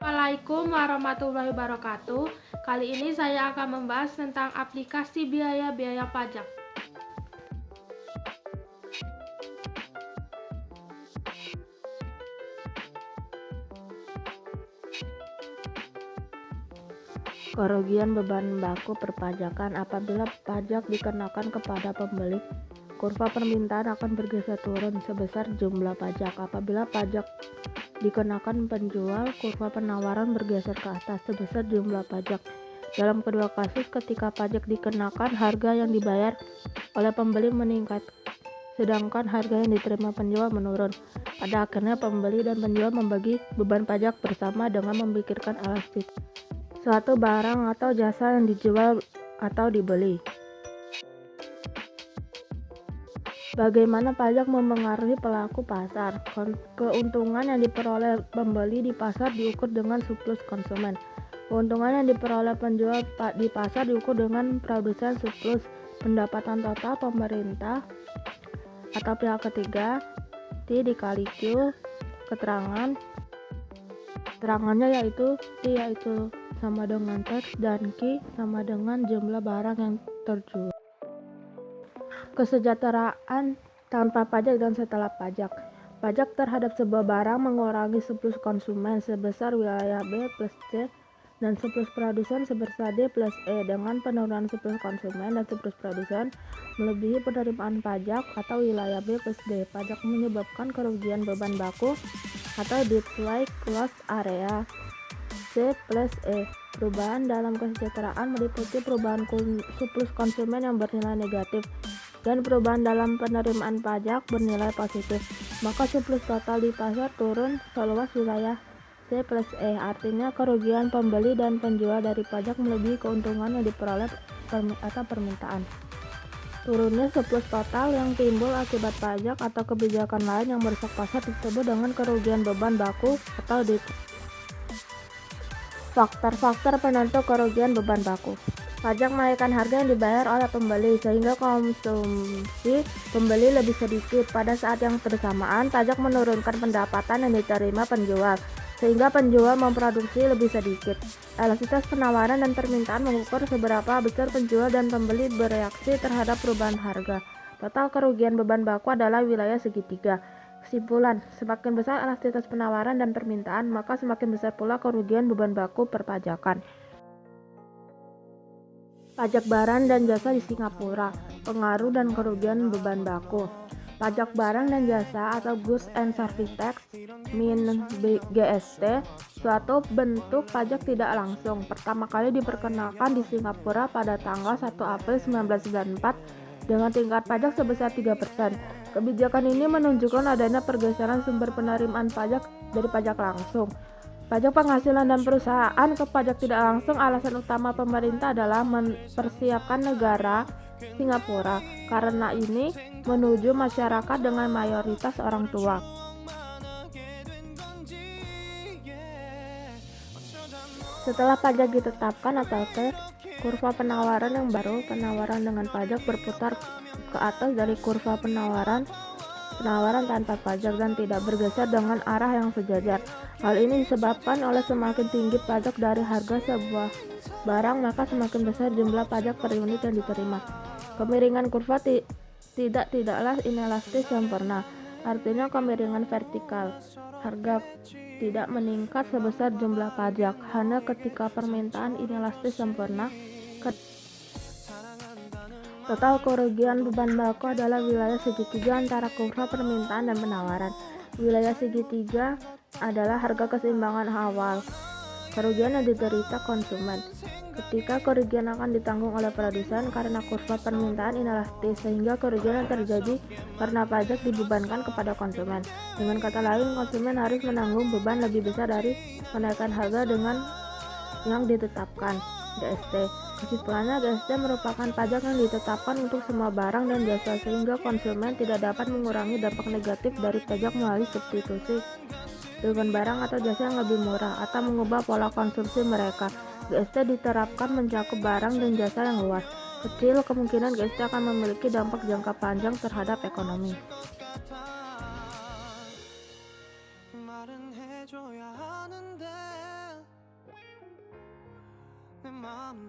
Assalamualaikum warahmatullahi wabarakatuh. Kali ini saya akan membahas tentang aplikasi biaya-biaya pajak. Kerugian beban baku perpajakan. Apabila pajak dikenakan kepada pembeli, kurva permintaan akan bergeser turun sebesar jumlah pajak. Apabila pajak dikenakan penjual, kurva penawaran bergeser ke atas sebesar jumlah pajak. Dalam kedua kasus, ketika pajak dikenakan, harga yang dibayar oleh pembeli meningkat, sedangkan harga yang diterima penjual menurun. Pada akhirnya, pembeli dan penjual membagi beban pajak bersama dengan memikirkan elastis suatu barang atau jasa yang dijual atau dibeli. Bagaimana pajak mempengaruhi pelaku pasar? Keuntungan yang diperoleh pembeli di pasar diukur dengan surplus konsumen. Keuntungan yang diperoleh penjual di pasar diukur dengan produsen surplus. Pendapatan total pemerintah atau pihak ketiga T dikali Q. Keterangannya yaitu T yaitu sama dengan teks dan Q sama dengan jumlah barang yang terjual. Kesejahteraan tanpa pajak dan setelah pajak. Pajak terhadap sebuah barang mengurangi surplus konsumen sebesar wilayah B plus C dan surplus produsen sebesar D plus E. Dengan penurunan surplus konsumen dan surplus produsen melebihi penerimaan pajak atau wilayah B plus D, pajak menyebabkan kerugian beban baku atau display loss area C plus E. Perubahan dalam kesejahteraan meliputi perubahan surplus konsumen yang bernilai negatif dan perubahan dalam penerimaan pajak bernilai positif. Maka surplus total di pasar turun seluas wilayah C plus E. Artinya kerugian pembeli dan penjual dari pajak melebihi keuntungan yang diperoleh atau permintaan. Turunnya surplus total yang timbul akibat pajak atau kebijakan lain yang merusak pasar disebut dengan kerugian beban baku atau Faktor-faktor penentu kerugian beban baku. Pajak menaikkan harga yang dibayar oleh pembeli sehingga konsumsi pembeli lebih sedikit. Pada saat yang bersamaan, pajak menurunkan pendapatan yang diterima penjual sehingga penjual memproduksi lebih sedikit. Elastisitas penawaran dan permintaan mengukur seberapa besar penjual dan pembeli bereaksi terhadap perubahan harga. Total kerugian beban baku adalah wilayah segitiga. Kesimpulan, semakin besar elastisitas penawaran dan permintaan, maka semakin besar pula kerugian beban baku perpajakan. Pajak barang dan jasa di Singapura, pengaruh dan kerugian beban baku. Pajak barang dan jasa atau Goods and Service Tax (GST), suatu bentuk pajak tidak langsung, pertama kali diperkenalkan di Singapura pada tanggal 1 April 1994 dengan tingkat pajak sebesar 3%. Kebijakan ini menunjukkan adanya pergeseran sumber penerimaan pajak dari pajak langsung, pajak penghasilan dan perusahaan ke pajak tidak langsung. Alasan utama pemerintah adalah mempersiapkan negara Singapura karena ini menuju masyarakat dengan mayoritas orang tua. Setelah pajak ditetapkan atau tax, kurva penawaran yang baru, penawaran dengan pajak berputar ke atas dari kurva penawaran tanpa pajak dan tidak bergeser dengan arah yang sejajar. Hal ini disebabkan oleh semakin tinggi pajak dari harga sebuah barang, maka semakin besar jumlah pajak per unit yang diterima. Kemiringan kurva tidaklah inelastis sempurna, artinya kemiringan vertikal. Harga tidak meningkat sebesar jumlah pajak, hanya ketika permintaan inelastis sempurna. Total kerugian beban baku adalah wilayah segitiga antara kurva permintaan dan penawaran. Wilayah segitiga adalah harga keseimbangan awal, kerugian yang diderita konsumen. Ketika kerugian akan ditanggung oleh produsen karena kurva permintaan inelastis, sehingga kerugian yang terjadi karena pajak dibebankan kepada konsumen. Dengan kata lain, konsumen harus menanggung beban lebih besar dari kenaikan harga dengan yang ditetapkan GST. Kesimpulannya, GST merupakan pajak yang ditetapkan untuk semua barang dan jasa sehingga konsumen tidak dapat mengurangi dampak negatif dari pajak melalui substitusi dengan barang atau jasa yang lebih murah atau mengubah pola konsumsi mereka. GST diterapkan mencakup barang dan jasa yang luas. Kecil kemungkinan GST akan memiliki dampak jangka panjang terhadap ekonomi. 말은 해줘야 하는데 mom and